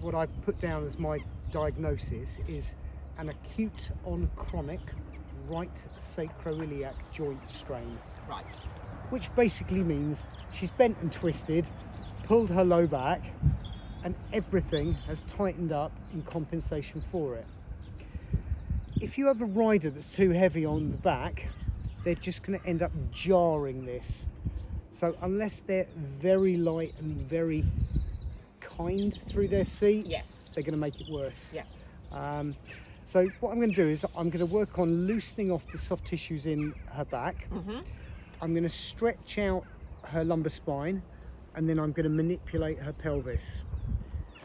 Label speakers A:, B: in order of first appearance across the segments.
A: What I put down as my diagnosis is an acute on chronic right sacroiliac joint strain.
B: Right.
A: Which basically means she's bent and twisted, pulled her low back, and everything has tightened up in compensation for it. If you have a rider that's too heavy on the back, they're just going to end up jarring this. So unless they're very light and very kind through their seat,
B: Yes.
A: they're going to make it worse.
B: Yeah.
A: So what I'm going to do is I'm going to work on loosening off the soft tissues in her back.
B: Mm-hmm.
A: I'm going to stretch out her lumbar spine, and then I'm going to manipulate her pelvis.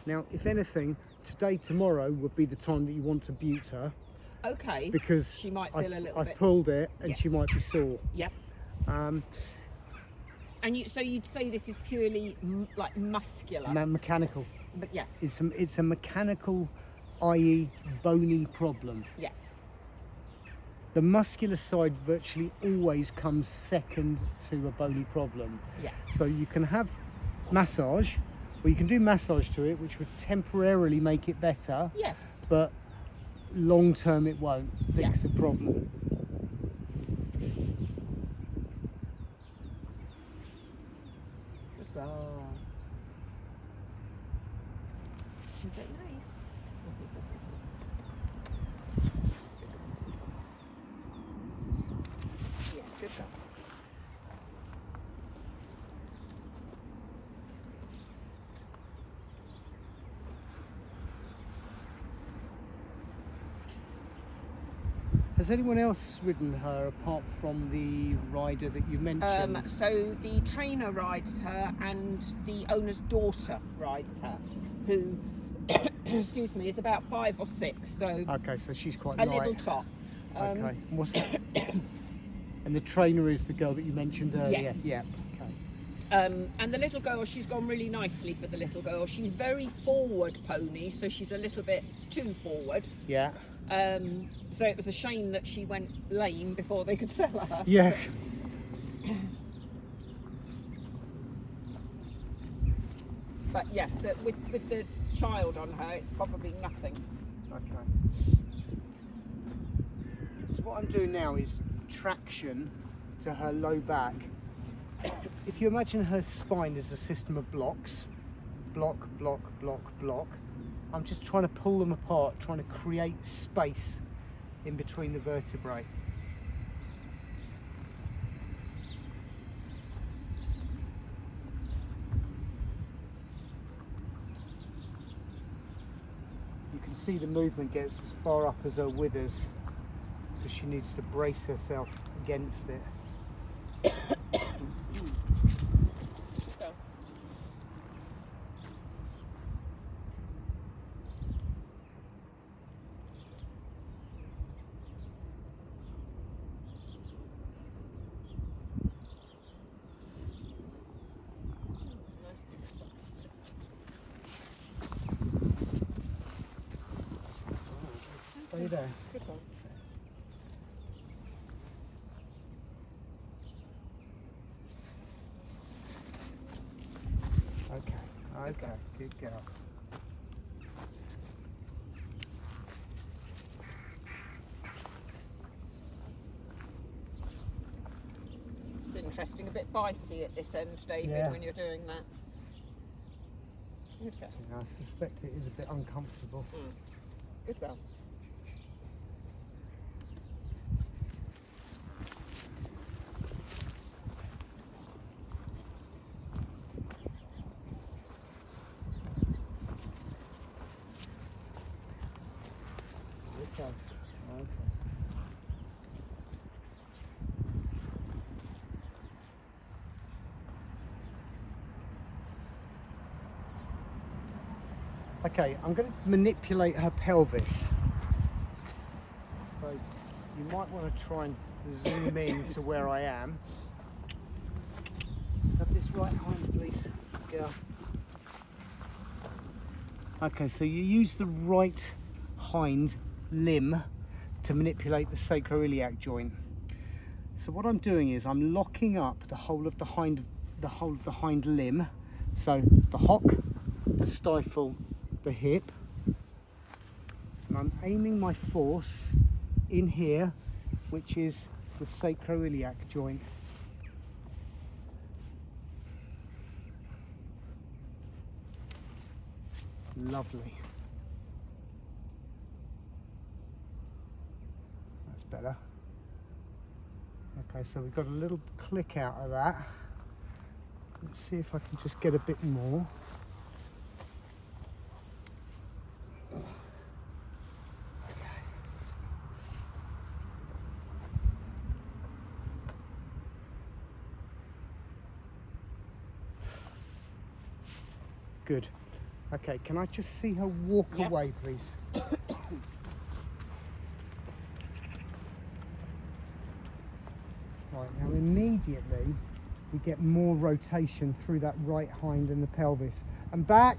A: Now, if anything, today, tomorrow would be the time that you want to butte her.
B: Okay.
A: Because
B: she might feel a little
A: I've
B: bit.
A: pulled it, and
B: Yes.
A: she might be sore.
B: Yep. And so you'd say this is purely like muscular.
A: Mechanical.
B: But yeah.
A: It's a mechanical, i.e. bony problem.
B: Yeah.
A: The muscular side virtually always comes second to a bony problem.
B: Yeah.
A: So you can have massage, or you can do massage to it, which would temporarily make it better.
B: Yes.
A: But long term it won't fix
B: Yeah.
A: the problem.
B: Good girl. Is it nice? Yeah, good girl.
A: Has anyone else ridden her apart from the rider that you mentioned?
B: So the trainer rides her and the owner's daughter rides her, who, excuse me, is about 5 or 6. So
A: Okay, so she's quite
B: a
A: light.
B: little top.
A: Okay. And what's that? And the trainer is the girl that you mentioned earlier?
B: Yes.
A: Yeah. Okay.
B: And the little girl, she's gone really nicely for the little girl. She's very forward pony, so she's a little bit too forward.
A: Yeah.
B: So it was a shame that she went lame before they could sell her.
A: Yeah.
B: But yeah, with the child on her, it's probably nothing.
A: Okay. So what I'm doing now is traction to her low back. If you imagine her spine as a system of blocks, block, block, block, block, I'm just trying to pull them apart, trying to create space in between the vertebrae. You can see the movement gets as far up as her withers because she needs to brace herself against it.
B: So, nice big sock.
A: Stay there.
B: Good one.
A: Okay, good girl.
B: It's interesting, a bit bitey at this end, David,
A: Yeah.
B: when you're doing that. Okay.
A: Yeah, I suspect it is a bit uncomfortable.
B: Good girl.
A: Okay. Okay. Okay, I'm going to manipulate her pelvis. So you might want to try and zoom in to where I am. Let's have this right hind, please. Yeah. Okay, so you use the right hind limb to manipulate the sacroiliac joint. So what I'm doing is I'm locking up the whole of the hind limb. So the hock, to stifle the hip. And I'm aiming my force in here, which is the sacroiliac joint. Lovely. That's better. Okay, so we've got a little click out of that. Let's see if I can just get a bit more. Okay. Good. Okay, can I just see her walk
B: Yep.
A: away, please? Right, now immediately we get more rotation through that right hind and the pelvis. And back,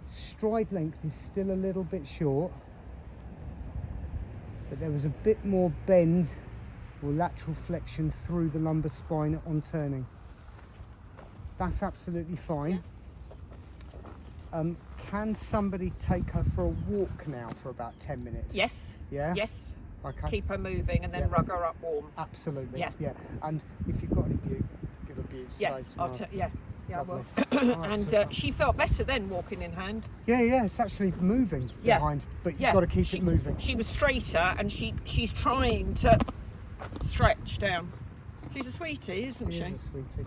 A: stride length is still a little bit short, but there was a bit more bend or lateral flexion through the lumbar spine on turning. That's absolutely fine. Can somebody take her for a walk now for about 10 minutes?
B: Yes.
A: Yeah?
B: Yes.
A: Okay.
B: Keep her moving and then
A: Yeah.
B: rug her up warm.
A: Absolutely.
B: Yeah.
A: Yeah. And if you've got any butte, give a butte.
B: Yeah.
A: Tomorrow.
B: I will.
A: Lovely. Oh,
B: And
A: super.
B: she felt better then walking in hand.
A: Yeah, it's actually moving
B: Yeah.
A: behind, but you've
B: Yeah.
A: got to keep it moving.
B: She was straighter and she's trying to stretch down. She's a sweetie, isn't
A: She
B: she?
A: is a sweetie.